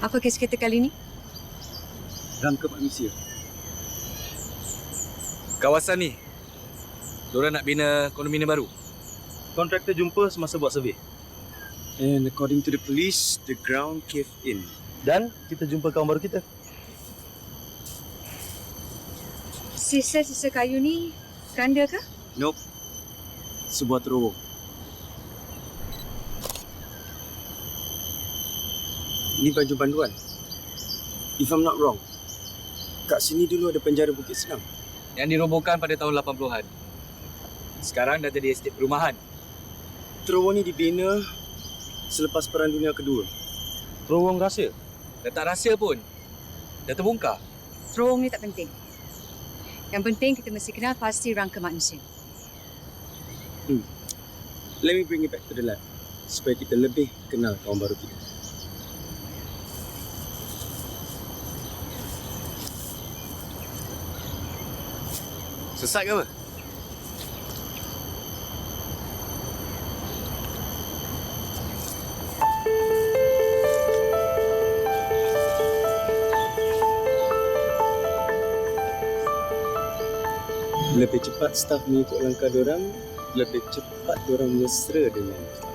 Apa kes kita kali ni? Rangka manusia. Kawasan ni, diorang nak bina kondominium baru. Kontraktor jumpa semasa buat survey. And according to the police, the ground cave in. Dan kita jumpa kawan baru kita. Sisa-sisa kayu ni keranda ke? Nope. Sebuah terowong. Ini baju banduan. If I'm not wrong, kat sini dulu ada penjara Bukit Senang. Yang dirobohkan pada tahun 80-an. Sekarang dah jadi estet perumahan. Terowong ni dibina selepas Perang Dunia Kedua. Terowong rahsia. Dah tak rahsia pun. Dah terbongkar. Terowong ni tak penting. Yang penting kita mesti kenal pasti rangka manusia. Let me bring it back to the lab. Supaya kita lebih kenal kawan baru kita. Sesat ke apa? Lebih cepat staf mengikut langkah diorang, lebih cepat diorang mesra dengan kita.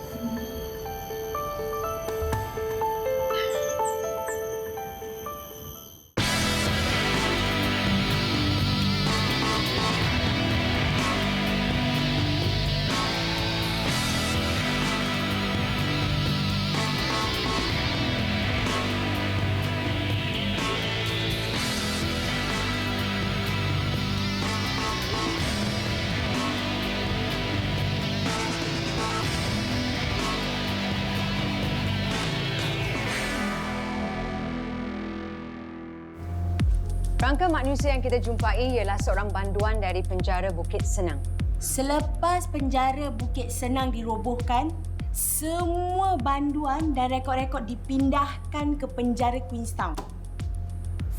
Rangka manusia yang kita jumpai ialah seorang banduan dari penjara Bukit Senang. Selepas penjara Bukit Senang dirobohkan, semua banduan dan rekod-rekod dipindahkan ke penjara Queenstown.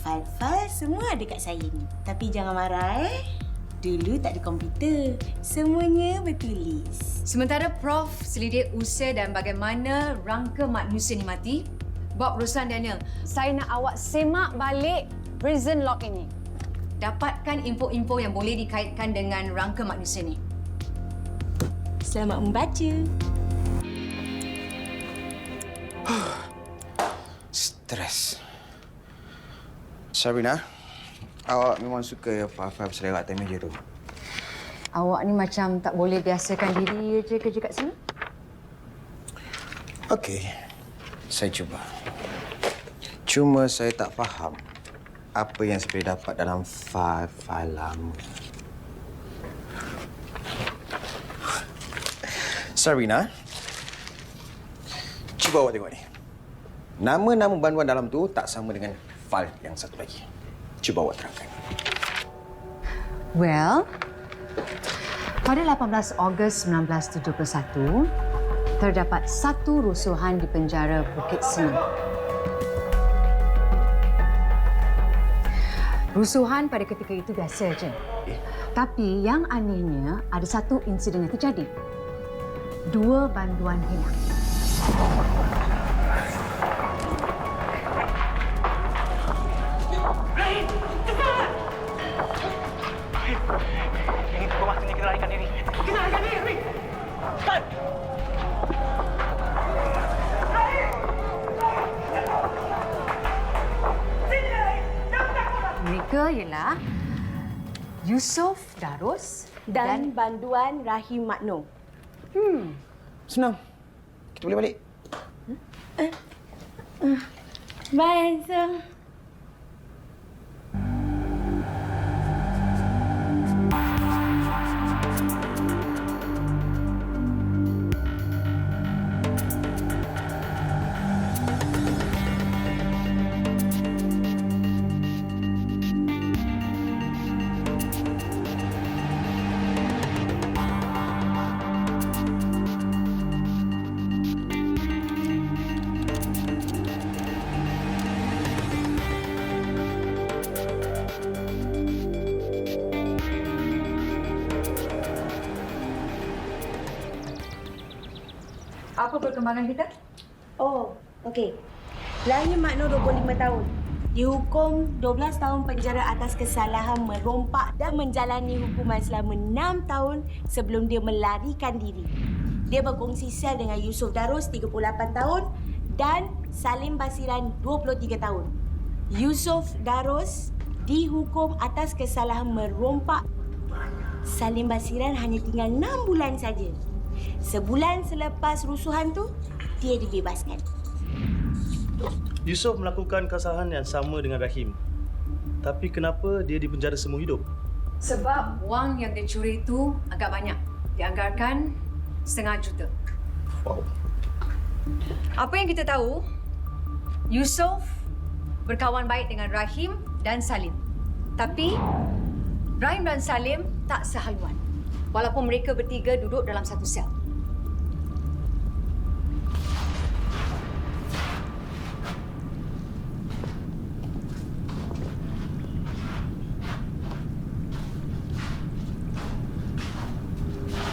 Fail-fail semua ada kat saya ni. Tapi jangan marah Dulu tak ada komputer. Semuanya bertulis. Sementara Prof selidik usia dan bagaimana rangka manusia ni mati, Bob, Rosan, Daniel, saya nak awak semak balik prison log ini. Dapatkan info-info yang boleh dikaitkan dengan rangka manusia ni. Selamat membaca. Stres. Sabrina, awak memang suka ya file-file berselerak atas meja tu. Awak ni macam tak boleh biasakan diri je kerja kat sini? Okey, saya cuba. Cuma saya tak faham apa yang saya boleh dapat dalam file-file lama. Sabrina, cuba awak tengok ni. Nama-nama banduan dalam tu tak sama dengan file yang satu lagi. Cuba awak terangkan. Well, pada 18 Ogos 1971, terdapat satu rusuhan di penjara Bukit Senang. Rusuhan pada ketika itu biasa je. Tapi yang anehnya, ada satu insiden yang terjadi. 2 banduan hilang. Mereka ialah Yusof Darus Dan banduan Rahim Makno. Senang. Kita boleh balik. Bye, handsome. Apa perkembangan kita? Oh, okey. Rahim Makno 25 tahun. Dihukum 12 tahun penjara atas kesalahan merompak dan menjalani hukuman selama 6 tahun sebelum dia melarikan diri. Dia berkongsi sel dengan Yusof Darus 38 tahun dan Salim Basiran 23 tahun. Yusof Darus dihukum atas kesalahan merompak. Salim Basiran hanya tinggal 6 bulan saja. Sebulan selepas rusuhan tu, dia dibebaskan. Yusof melakukan kesalahan yang sama dengan Rahim. Tapi kenapa dia dipenjara seumur hidup? Sebab wang yang dia curi itu agak banyak. Dianggarkan setengah juta. Wow. Apa yang kita tahu, Yusof berkawan baik dengan Rahim dan Salim. Tapi Rahim dan Salim tak sehaluan. Walaupun mereka bertiga duduk dalam satu sel.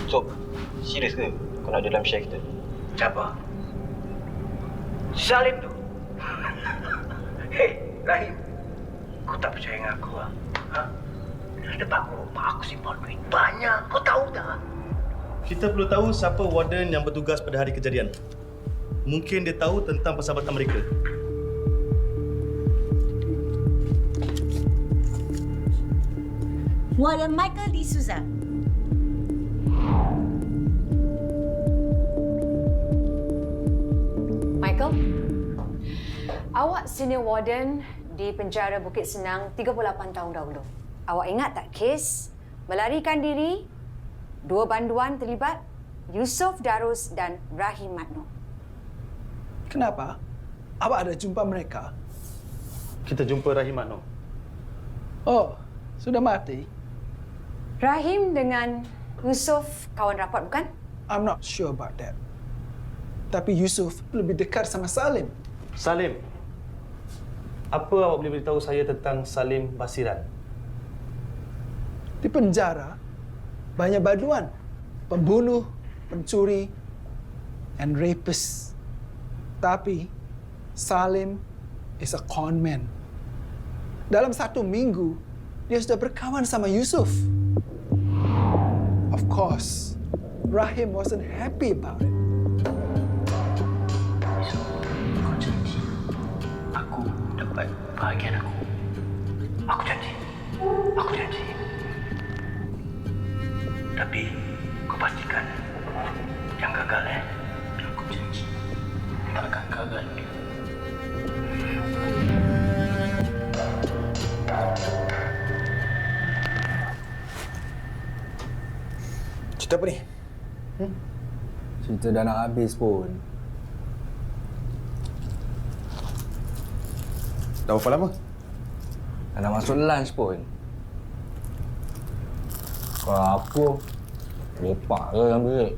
So, serius ke kau nak ada dalam share kita? Siapa? Salim tu. Hei, Rahim. Kau tak percaya dengan aku, ha? Lepas aku simpan duit banyak. Kau tahu tak? Kita perlu tahu siapa warden yang bertugas pada hari kejadian. Mungkin dia tahu tentang persahabatan mereka. Warden Michael D'Souza. Michael, awak senior warden di penjara Bukit Senang 38 tahun dahulu. Awak ingat tak kes melarikan diri, 2 banduan terlibat, Yusof Darus dan Rahim Makno. Kenapa? Awak ada jumpa mereka? Kita jumpa Rahim Makno. Oh, sudah mati? Rahim dengan Yusof kawan rapat bukan? I'm not sure about that. Tapi Yusof lebih dekat sama Salim. Salim. Apa awak boleh beritahu saya tentang Salim Basiran? Di penjara, banyak baduan. Pembunuh, pencuri, and rapist. Tapi, Salim is a con man. Dalam 1 minggu, dia sudah berkawan sama Yusof. Of course, Rahim wasn't happy about it. Kau janji. Aku dapat bahagian aku. Aku janji. Aku janji. Tapi kau pastikan jangan gagal, Aku janji. Tak akan gagal. Cerita apa ni? Cerita dah nak habis pun. Dah berapa lama? Dah nak masuk lunch pun. Kau apa? Lepak ke dalam bilik?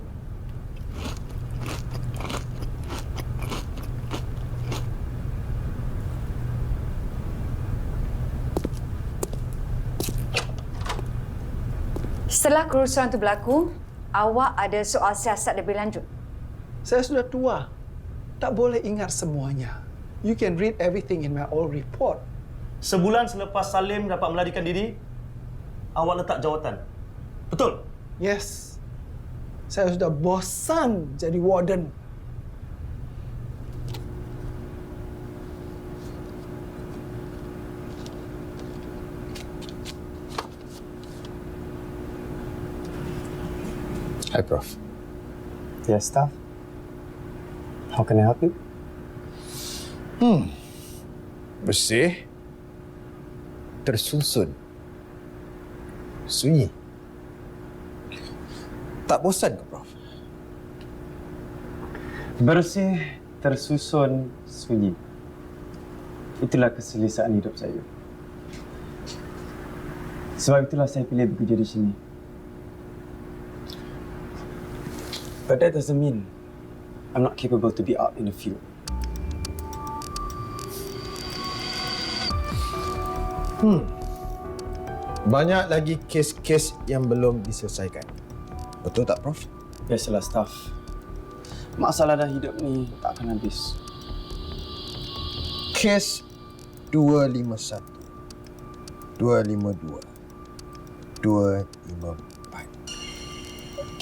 Setelah kerusuhan itu berlaku, awak ada soal siasat lebih lanjut. Saya sudah tua. Tak boleh ingat semuanya. You can read everything in my old report. Sebulan selepas Salim dapat melarikan diri, awak letak jawatan. Betul? Yes. Saya sudah bosan jadi warden. Hi, Prof. Yes, staff. How can I help you? Bersih. Tersusun. Sunyi. Tak bosan ke, Prof? Bersih, tersusun, sunyi. Itulah keselesaan hidup saya. Sebab itulah saya pilih bekerja di sini. But that doesn't mean I'm not capable to be out in the field. Banyak lagi kes-kes yang belum diselesaikan. Betul tak, Prof? Biasalah, staff. Masalah dalam hidup ni tak akan habis. Kes 251, 252, 254.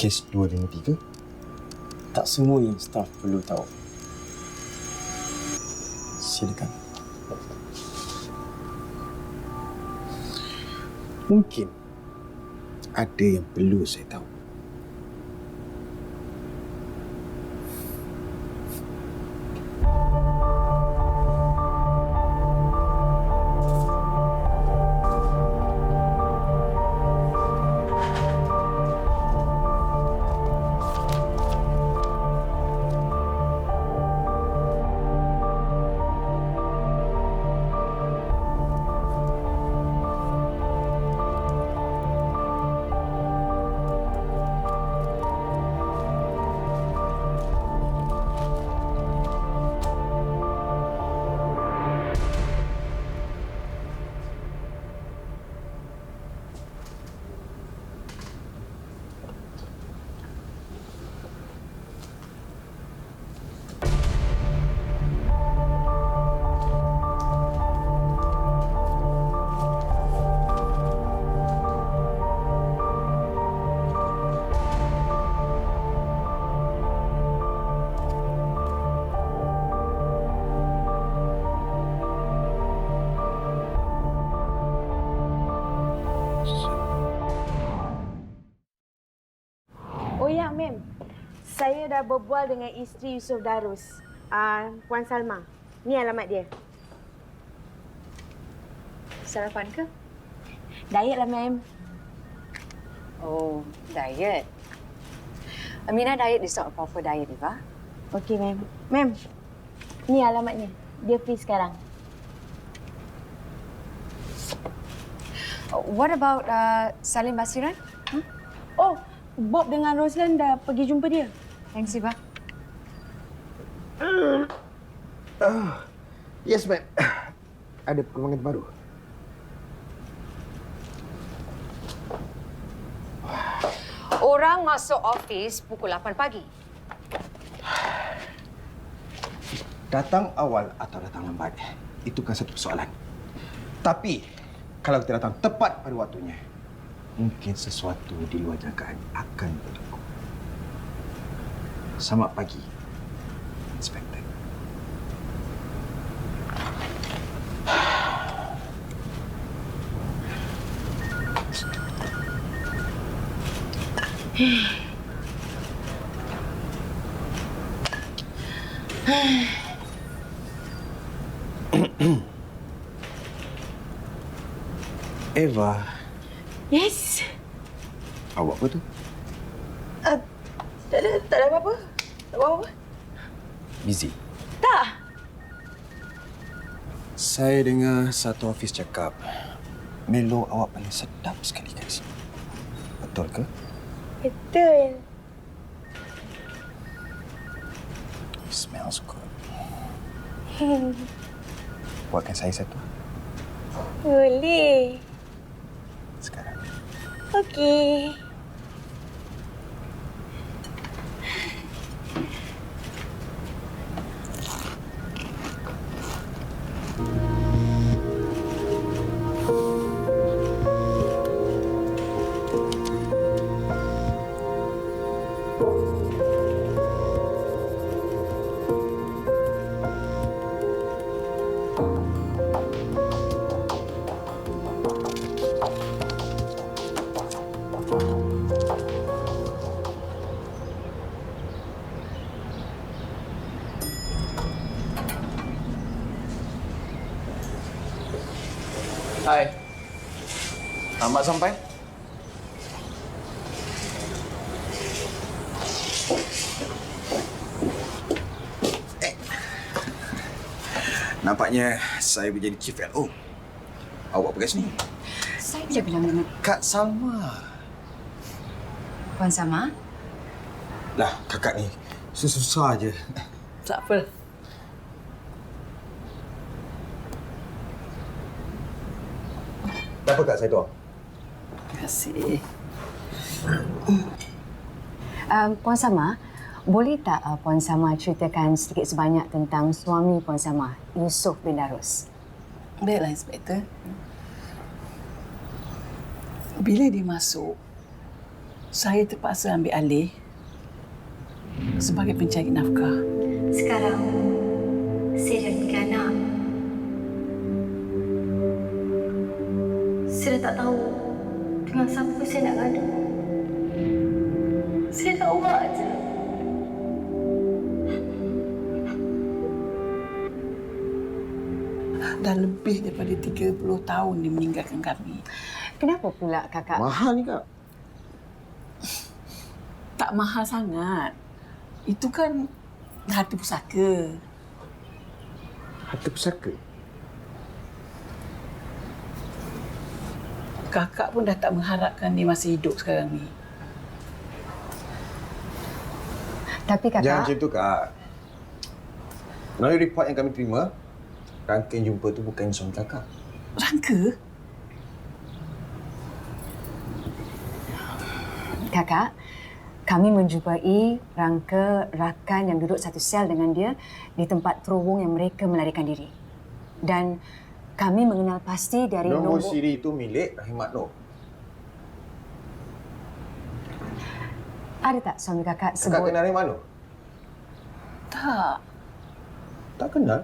Kes 253. Tak semua yang staff perlu tahu. Silakan. Mungkin ada yang perlu saya tahu. Oh ya, ma'am. Saya dah berbual dengan isteri Yusof Darus. Puan Salma. Ni alamat dia. Sarapan ke? Diet lah, ma'am. Oh, diet. Amina diet is not a proper diet, Eva. Okey, ma'am. Ma'am, ni alamatnya. Dia free sekarang. What about Salim Basiran? Oh, Bob dengan Roslan dah pergi jumpa dia. Thanks, Eva. Yes, ma'am. Ada perkembangan baru. Orang masuk office pukul 8 pagi. Datang awal atau datang lambat, itu kan satu persoalan. Tapi, kalau kita datang tepat pada waktunya, mungkin sesuatu di luar jangkaan akan berlaku. Selamat pagi, Inspektor. Eva, Yes. awak apa tu? Tak ada apa-apa. Tak apa-apa. Busy. Tak. Saya dengar satu ofis cakap, Melo awak paling sedap sekali kat sini. Betul ke? Betul. Smells good. Buatkan saya satu Boleh. sekarang. Okey. Hai. Selamat sampai. Nampaknya saya menjadi Chief LO. Awak pergi sini. Saya je bilang dengan Kak Salma. Puan Sama. Lah, kakak ni susah je. Tak apa. Apa Kak saya tuang? Terima kasih. Puan Sama, Boleh tak Puan Samah ceritakan sedikit sebanyak tentang suami Puan Samah, Yusof bin Darus? Baiklah, Inspektor. Bila dia masuk, saya terpaksa ambil alih sebagai pencari nafkah. Sekarang, saya dah tiga anak. Saya dah tak tahu dengan siapa saya nak ngadu. Saya nak awak aja. Dah lebih daripada 30 tahun dia meninggalkan kami. Kenapa pula kakak? Mahal ni, Kak. Tak mahal sangat. Itu kan harta pusaka. Harta pusaka? Kakak pun dah tak mengharapkan dia masih hidup sekarang ni. Tapi kakak... Jangan macam tu, Kak. Melalui report yang kami terima, rangka yang jumpa tu bukan suami Kakak. Rangka? Kakak, kami menjumpai rangka rakan yang duduk satu sel dengan dia di tempat terowong yang mereka melarikan diri. Dan kami mengenal pasti dari Nombor siri itu milik Rahimat Noh. Ada tak suami kakak sebut... Kakak kenal Rahimat Noh? Tak. Tak kenal?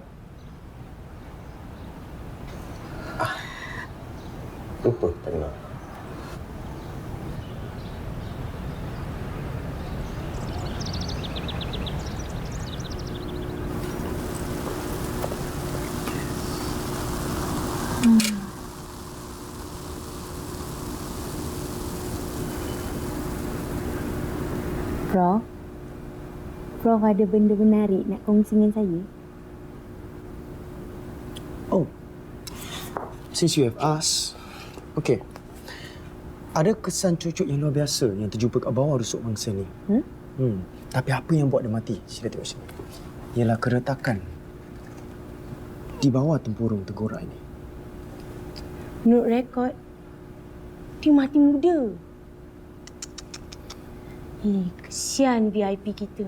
Lupa, tak kenal. Prof ada benda menarik nak kongsi dengan saya. Oh, since you have asked, okay. Ada kesan cucuk yang luar biasa yang terjumpa kat bawah rusuk mangsa ni. Tapi apa yang buat dia mati? Sila tengok sini. Ialah keretakan di bawah tempurung tengkorak ini. Menurut rekod, dia mati muda. Kesian VIP kita.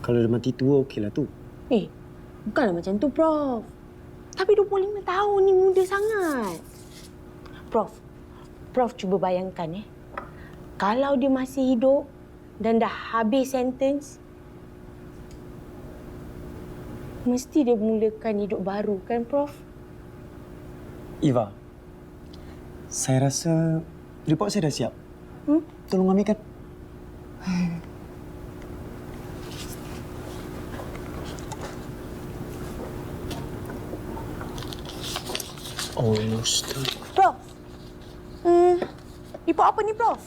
Kalau dia mati tua, okeylah tu. Bukanlah macam tu, Prof. Tapi 25 tahun ni muda sangat. Prof cuba bayangkan kalau dia masih hidup dan dah habis sentence, mesti dia mulakan hidup baru kan, Prof? Eva, saya rasa report saya dah siap. Tolong ambilkan. Almost done. Prof, report apa ni, Prof?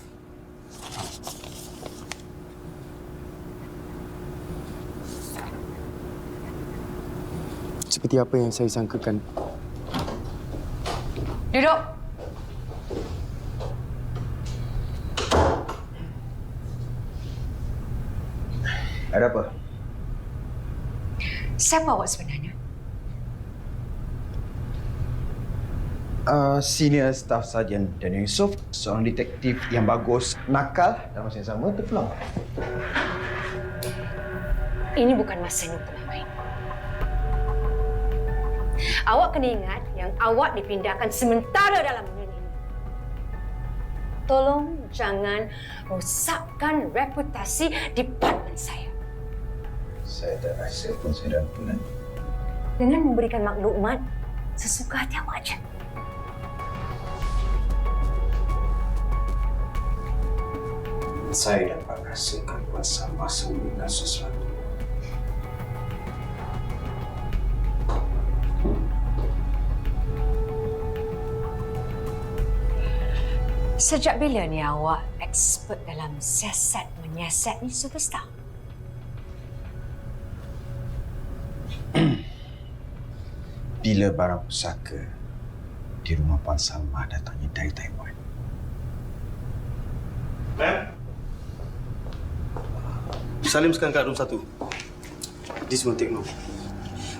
Seperti apa yang saya sangkakan. Duduk. Ada apa? Siapa awak sebenarnya? Senior Staff Sarjan Daniel Yusof, seorang detektif yang bagus, nakal dan masa yang sama terpulang. Ini bukan masanya untuk main. Awak kena ingat yang awak dipindahkan sementara dalam unit ini. Tolong jangan rosakkan reputasi departmen saya. Saya tak rasa pun saya dalam pelan. Dengan memberikan maklumat sesuka hati awak aja. Saya dapat rasakan kuasa masa dengan sesuatu. Sejak bila ni awak expert dalam siasat menyiasat ni, superstar? Bila barang pusaka di rumah Puan Salma datangnya dari Taiwan. Ma'am? Salim sekarang kat room 1. This will take long.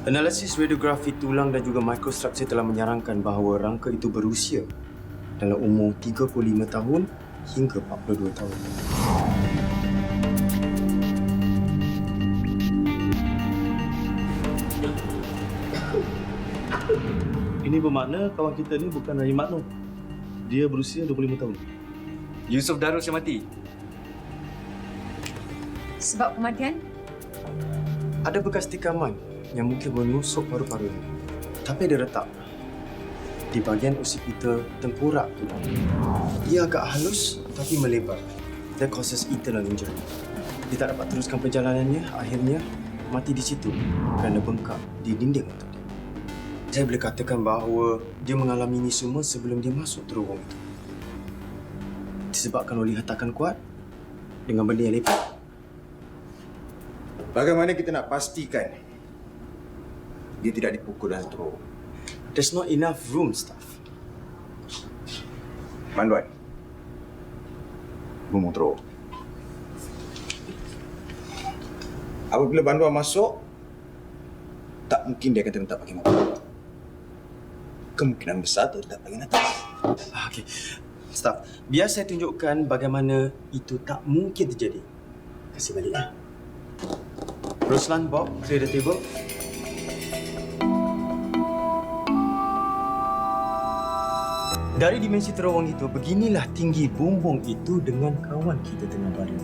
Analisis radiografi tulang dan juga microstructure telah menyarankan bahawa rangka itu berusia dalam umur 35 tahun hingga 42 tahun. Ini bermakna kawan kita ni bukan Rahim Makno. Dia berusia 25 tahun. Yusof Darus yang mati. Sebab kematian? Ada bekas tikaman yang mungkin menusuk paru-parunya. Tapi dia retak di bahagian occipiter tengkorak tu. Ia agak halus tapi melebar. That causes internal injury. Dia tak dapat teruskan perjalanannya, akhirnya mati di situ kerana bengkak di dinding otak dia. Saya boleh katakan bahawa dia mengalami ini semua sebelum dia masuk terowong itu. Disebabkan oleh hentakan kuat dengan benda yang lebar. Bagaimana kita nak pastikan dia tidak dipukul dalam terowong? There's not enough room, staff. Banduan. Bumbung terowong. Apabila banduan masuk, tak mungkin dia akan terhentak bahagian bawah. Kemungkinan besar terhentak bahagian atas. Okey. Staff, biar saya tunjukkan bagaimana itu tak mungkin terjadi. Kasih balik ya. Ruslan, Bob, clear the table. Dari dimensi terowong itu, beginilah tinggi bumbung itu dengan kawan kita tengah baring.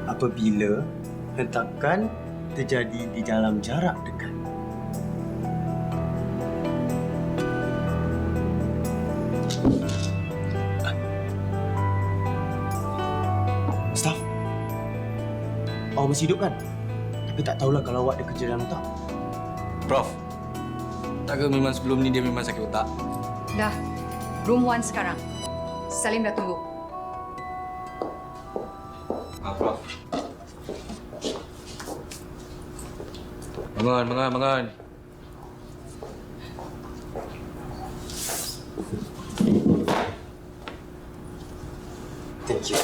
Apabila hentakan terjadi di dalam jarak dekat. Staff, awak masih hidup kan? Tapi tak tahulah kalau awak ada kerja dalam otak. Prof, tak ke memang sebelum ni dia memang sakit otak? Dah. Room 1 sekarang. Salim dah tunggu. Prof. Bangun. Thank you.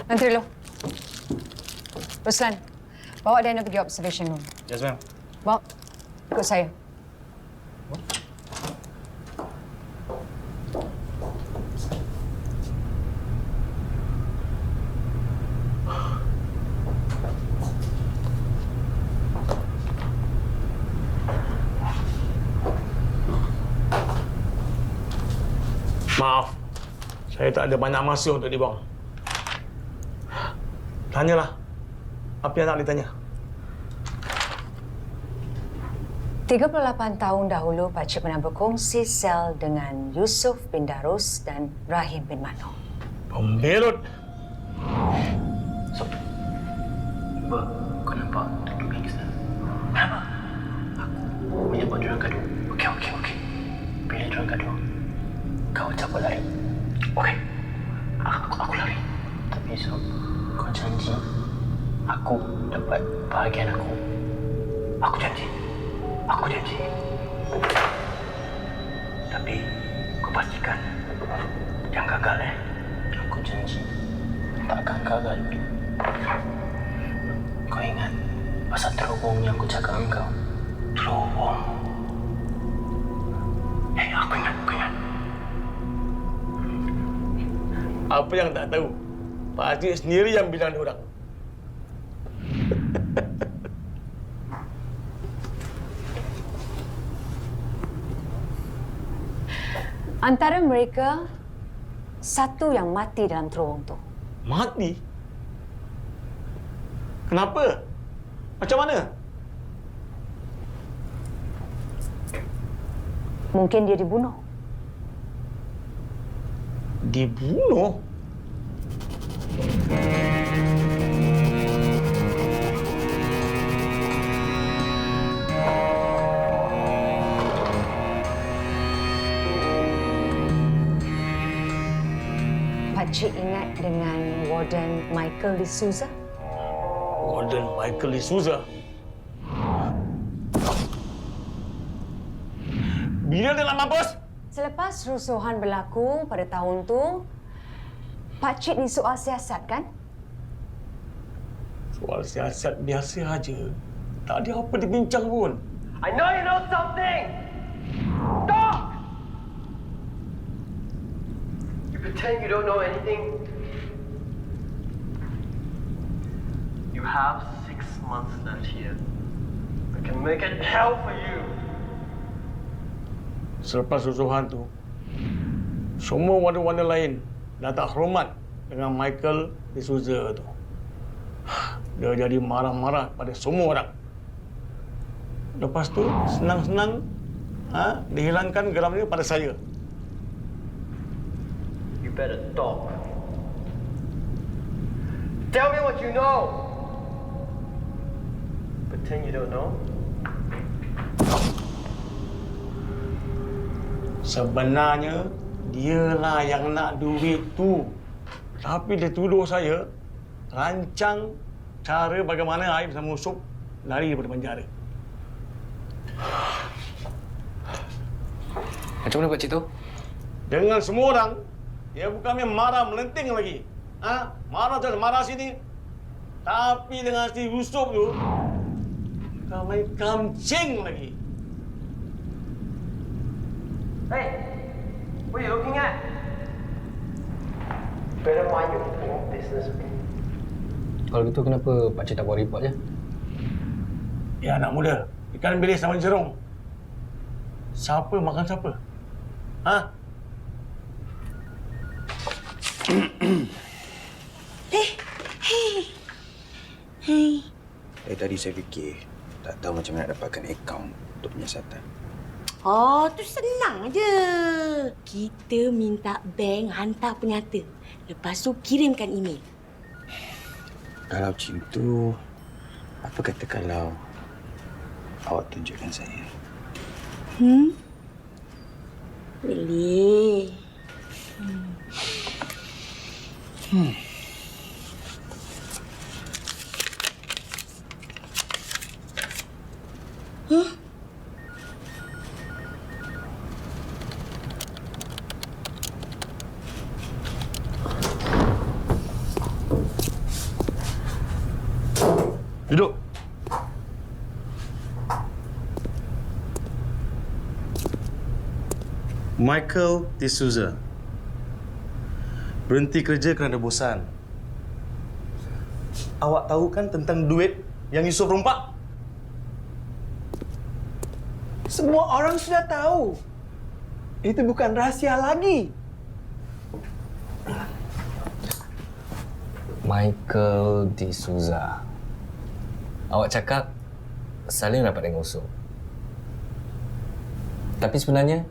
Nanti dulu. Ruslan, bawa Daniel pergi observation room. Yes, ma'am. Bob, ikut saya. Maaf, saya tak ada banyak masa untuk dibuang. Tanyalah, apa yang nak ditanya? 38 tahun dahulu, Pakcik pernah berkongsi sel dengan Yusof bin Darus dan Rahim bin Makno. Pembelut! Ba, kau nampak duduk gangster? Kenapa? Aku punya buat diorang gaduh. Okey. Bila diorang gaduh, kau cabut lari. Okey. Aku lari. Tapi esok, kau janji aku dapat bahagian aku. Aku janji. Tapi kau pastikan jangan gagal Aku janji tak akan gagal. Kau ingat pasal terowong yang aku cakap dengan kau? Terowong. Aku ingat. Apa yang tak tahu? Pakcik sendiri yang bilang dia orang. Antara mereka, satu yang mati dalam terowong tu. Mati? Kenapa? Macam mana? Mungkin dia dibunuh. Dibunuh? Pakcik ingat dengan Warden Michael D'Souza? Warden Michael D'Souza? Bila dia nak mampus? Selepas rusuhan berlaku pada tahun tu, Pakcik ni soal siasat, kan? Soal siasat biasa aja. Tak ada apa dibincang pun. I know you know something! Talk! You pretend you don't know anything. You have 6 months left here. I can make it hell for you. Selepas rusuhan tu, semua warna-warna lain dah tak hormat dengan Michael D'Souza tu. Dia jadi marah-marah pada semua orang. Lepas tu, senang-senang dihilangkan geram dia pada saya. You better talk. Tell me what you know. Pretend you don't know. Sebenarnya, dialah yang nak duit tu. Tapi dia tuduh saya rancang cara bagaimana Aib sama Usop lari daripada penjara. Macam mana Pak Cik tu? Dengan semua orang, dia bukan main marah melenting lagi. Marah sana, marah sini. Tapi dengan si Usop tu, bukan main kamcing lagi. Hey, what are you looking at? Better mind your own business, okay? Kalau gitu kenapa Pak Cik tak buat report je? Ya anak muda, ikan bilis sama jerung. Siapa makan siapa? Dari tadi saya fikir, tak tahu macam mana nak dapatkan akaun untuk penyiasatan. Oh, tu senang je. Kita minta bank hantar penyata. Lepas tu kirimkan email. Kalau macam tu, apa kata kalau awak tunjukkan saya? Boleh. Duduk. Michael D'Souza. Berhenti kerja kerana bosan. Awak tahu kan tentang duit yang Yusof rompak? Semua orang sudah tahu. Itu bukan rahsia lagi. Michael D'Souza. Awak cakap Salim rapat dengan Usop. Tapi sebenarnya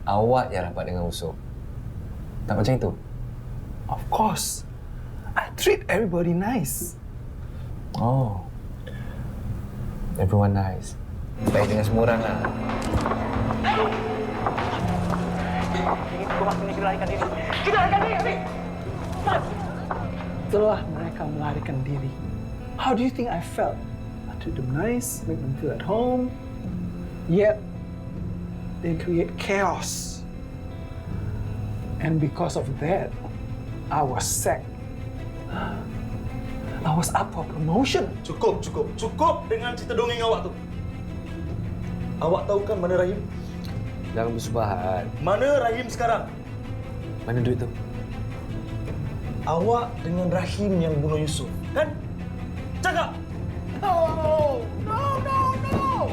awak yang rapat dengan Usop. Tak macam itu? Of course. I treat everybody nice. Oh. Everyone nice. Baik dengan semua orang lah. Setelah mereka melarikan diri, how do you think I felt? I treat them nice, make them feel at home. Yet, they create chaos. And because of that, I was sacked. I was up for promotion. Cukup dengan cerita dongeng awak tu. Awak tahu kan mana Rahim? Jangan bersubahat. Mana Rahim sekarang? Mana duit tu? Awak dengan Rahim yang bunuh Yusof, kan? Cakap! No! No, no, no!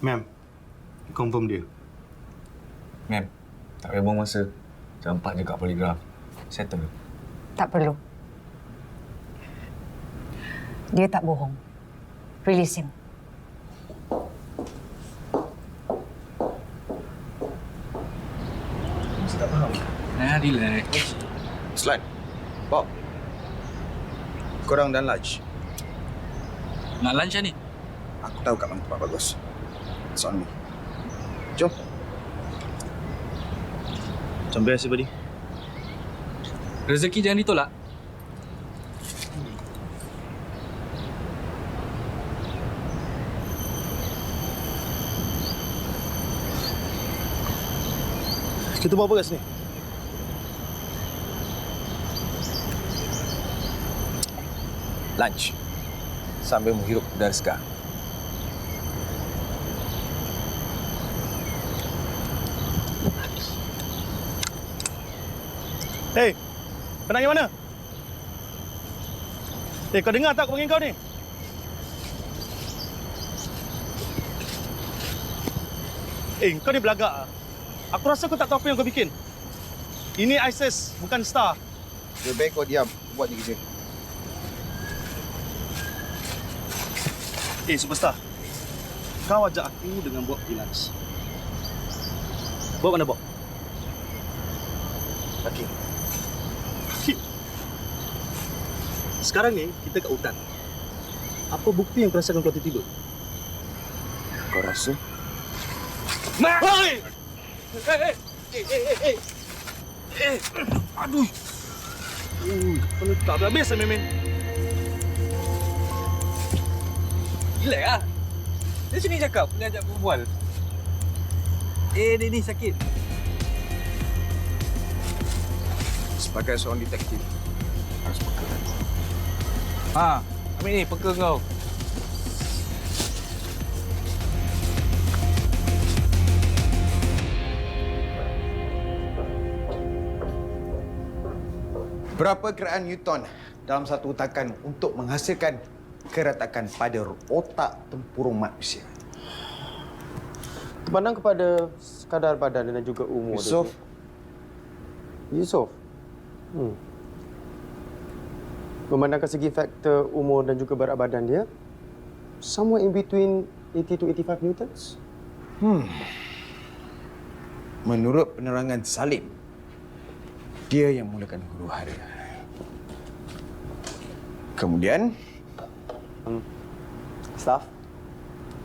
Ma'am, confirm dia. Ma'am, tak payah buang masa. Campak je kat poligraf. Settle. Tak perlu. Dia tak bohong. Release him. Saya tak faham. Relax. Slan, Bob. Korang dan lunch. Nak lunch ni? Aku tahu kat mana tempat bagus. It's on me. Jom. Macam biasa, buddy. Rezeki jangan ditolak. Kita buat apa kat sini? Lunch. Sambil menghirup udara segar. Hei, kau nak pergi mana? Kau dengar tak aku panggil kau ni? Kau ni belagak ah. Aku rasa kau tak tahu apa yang kau bikin. Ini ISIS, bukan Star. Lebih baik kau diam. Buat je kerja. Superstar. Kau ajak aku dengan Bob pergi lunch. Bob mana Bob? Hakim. Hakim? Sekarang ni, kita kat hutan. Apa bukti yang kau rasakan kau tiba-tiba? Kau rasa? Mak! Hei! Aduh! Kau ni tak habis Memin. Relax lah. Dia sini cakap, boleh ajak berbual. Dia ni sakit. Sebagai seorang detektif, harus peka. Ambil ni, peka kau. Berapa keraan Newton dalam satu hutakan untuk menghasilkan keretakan pada otak tempurung manusia? Terpandang kepada sekadar badan dan juga umur Yusof. dia. Yusof? Memandangkan segi faktor umur dan juga berat badan dia, somewhere in between 80 to 85 newtons. Menurut penerangan Salim, dia yang mulakan huru-hara. Kemudian, Staff,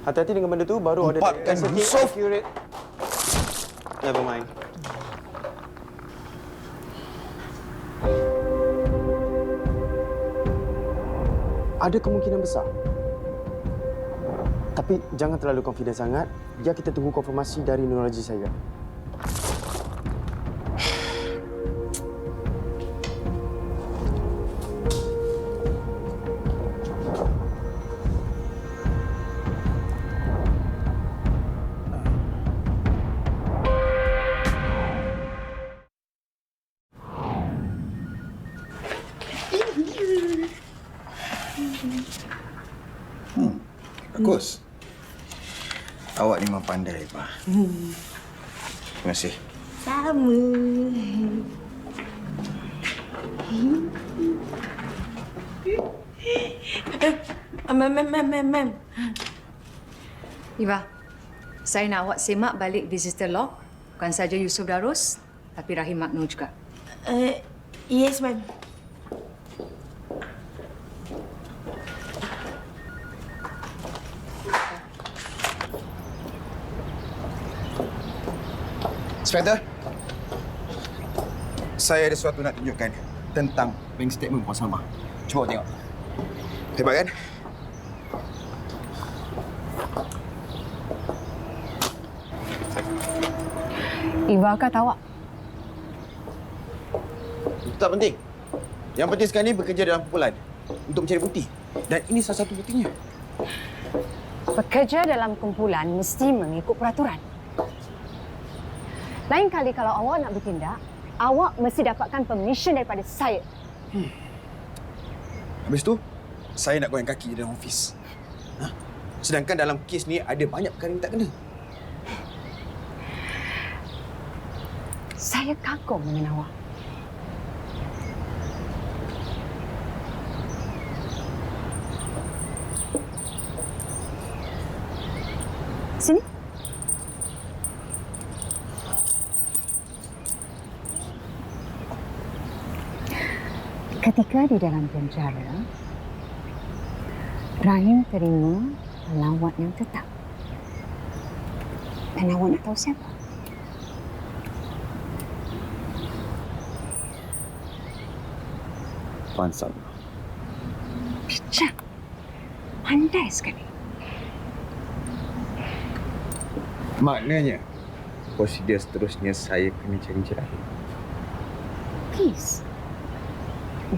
hati-hati dengan benda tu, baru ada Empatkan Yusof. accurate. Never mind. Ada kemungkinan besar. Tapi jangan terlalu confident sangat. Biar kita tunggu konfirmasi dari neurologi saya. bagus. Awak memang pandai, Pak. Terima kasih. Sama. Mem. Iva, saya nak awak semak balik visitor log. Bukan saja Yusof Darus, tapi Rahim Makno juga. Yes, ma'am. Inspektor, saya ada sesuatu nak tunjukkan tentang bank statement Puan Salma. Cuba tengok. Hebat kan? Iva kata awak. Itu tak penting. Yang penting sekarang ni bekerja dalam kumpulan untuk mencari bukti. Dan ini salah satu buktinya. Bekerja dalam kumpulan mesti mengikut peraturan. Lain kali kalau awak nak bertindak, awak mesti dapatkan permission daripada saya. Habis tu, saya nak goyang kaki dalam ofis. Sedangkan dalam kes ni ada banyak perkara yang tak kena. Saya kagum dengan awak. Sini. Ketika di dalam penjara, Rahim terima pelawat yang tetap. Dan awak nak tahu siapa? Puan Salma. Bijak. Pandai sekali. Maknanya, prosedur seterusnya saya kena cari Rahim. Please.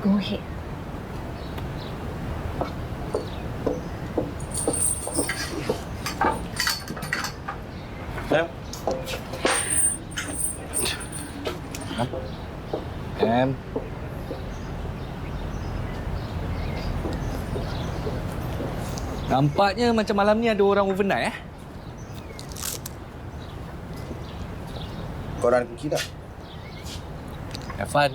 Go ahead. Em. Nampaknya macam malam ni ada orang overnight Korang pergi tak? Have fun.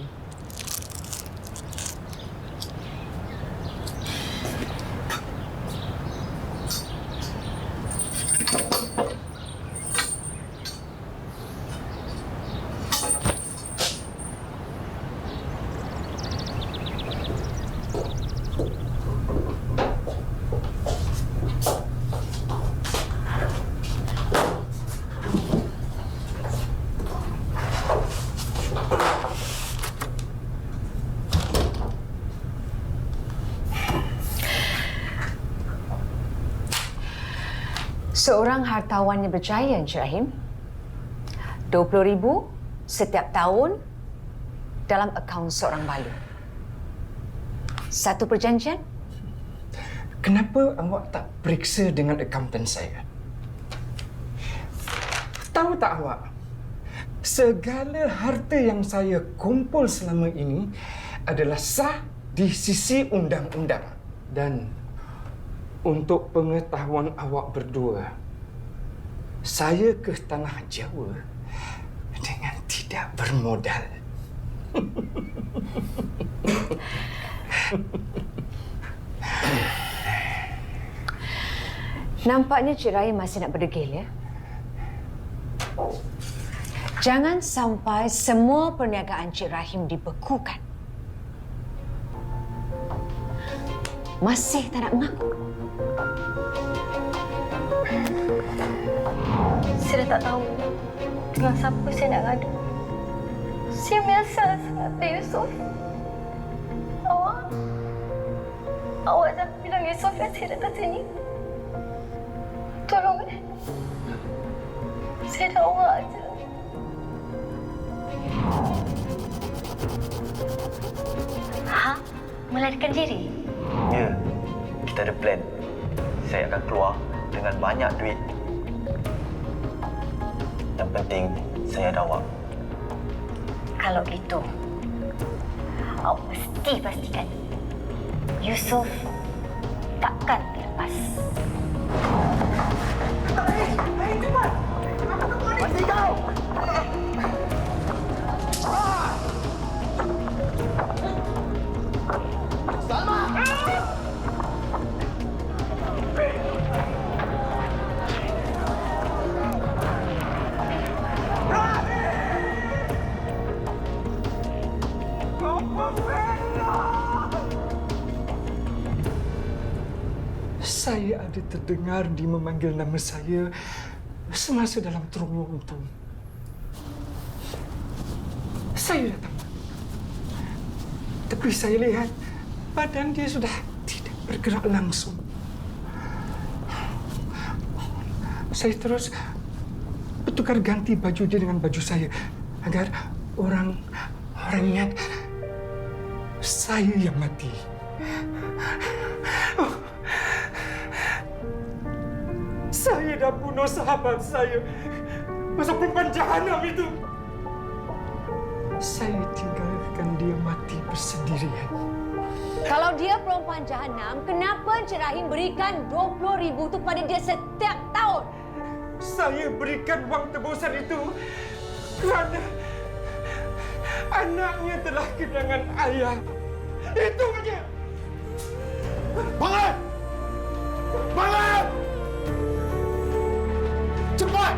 Seorang hartawan yang berjaya, Encik Rahim. 20,000 setiap tahun dalam akaun seorang balu. Satu perjanjian? Kenapa awak tak periksa dengan akaunten saya? Tahu tak awak? Segala harta yang saya kumpul selama ini adalah sah di sisi undang-undang. Dan untuk pengetahuan awak berdua, saya ke Tanah Jawa dengan tidak bermodal. Nampaknya Cik Rahim masih nak berdegil, ya? Jangan sampai semua perniagaan Cik Rahim dibekukan. Masih tak nak mengaku? Saya dah tak tahu dengan siapa saya nak ngadu. Saya menyesal sangat, Pak Yusof. Awak jangan bilang Yusof yang saya datang sini. Tolong, saya dah awak aja. Ha? Melarikan diri? Ya, kita ada plan. Saya akan keluar dengan banyak duit. Yang penting, saya ada awak. Kalau gitu, awak mesti pastikan Yusof takkan dilepas. Cepat! Mati kau! Salma! Saya ada terdengar dia memanggil nama saya semasa dalam terowong itu. Saya datang. Tapi saya lihat badan dia sudah tidak bergerak langsung. Saya terus bertukar ganti baju dia dengan baju saya agar orang ingat saya yang mati. Saya dah bunuh sahabat saya. Masa perempuan jahanam itu. Saya tinggalkan dia mati bersendirian. Kalau dia perempuan jahanam, kenapa Encik Rahim berikan 20,000 itu pada dia setiap tahun? Saya berikan wang tebusan itu kerana anaknya telah kehilangan ayah. Itu saja. Bangun! Bangun! Cepat!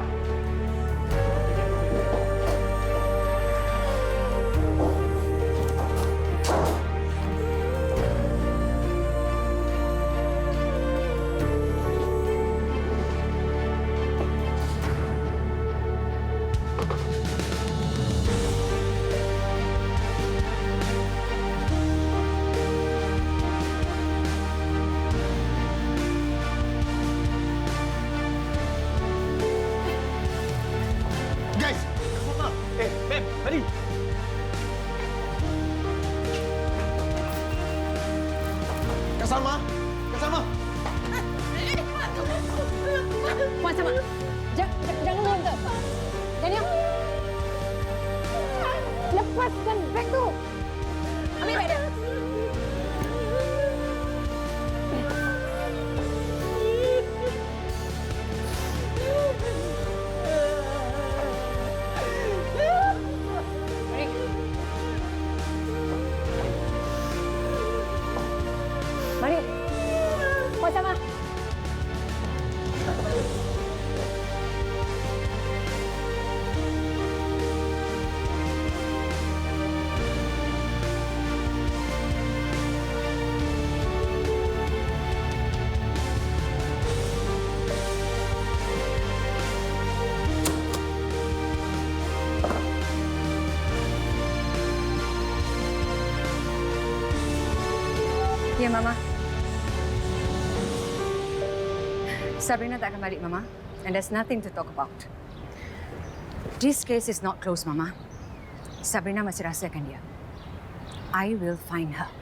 Salma! Puan Salma, jangan lontar. Daniel, lepaskan beg tu. Ambil beg dia. Sama-sama. Ya, Mama. Sabrina tak akan balik, Mama. And there's nothing to talk about. This case is not closed, Mama. Sabrina masih rahsiakan dia. I will find her.